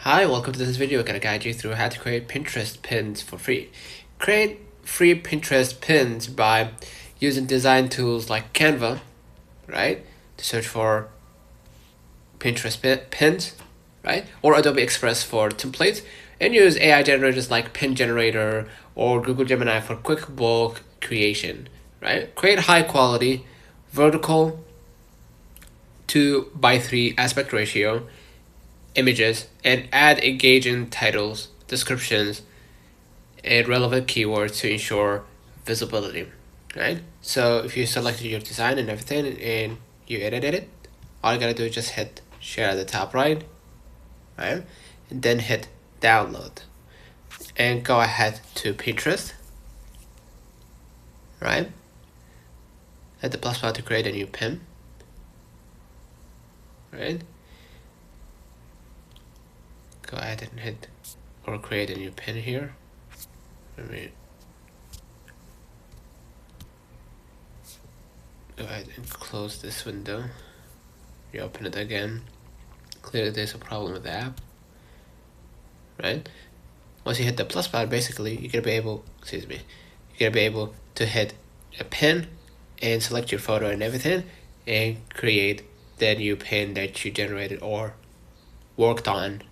Hi, welcome to this video. I'm gonna guide you through how to create Pinterest pins for free. Create free Pinterest pins by using design tools like Canva, right? To search for Pinterest pins, right? Or Adobe Express for templates, and use AI generators like Pin Generator or Google Gemini for quick bulk creation, right? Create high quality, vertical 2:3 aspect ratio images and add engaging titles, descriptions, and relevant keywords to ensure visibility, right? So if you selected your design and everything and you edited it, all you gotta do is just hit share at the top right, right? And then hit download and go ahead to Pinterest, right? Hit the plus button to create a new pin, right? Go ahead and hit or create a new pin here. Let me go ahead and close this window. Reopen it again. Clearly there's a problem with the app, right? Once you hit the plus button, basically you're gonna be able, you're gonna be able to hit a pin and select your photo and everything and create the new pin that you generated or worked on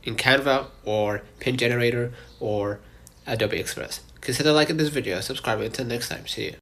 in Canva or Pin Generator or Adobe Express. Consider liking this video, subscribe. Until next time, see you.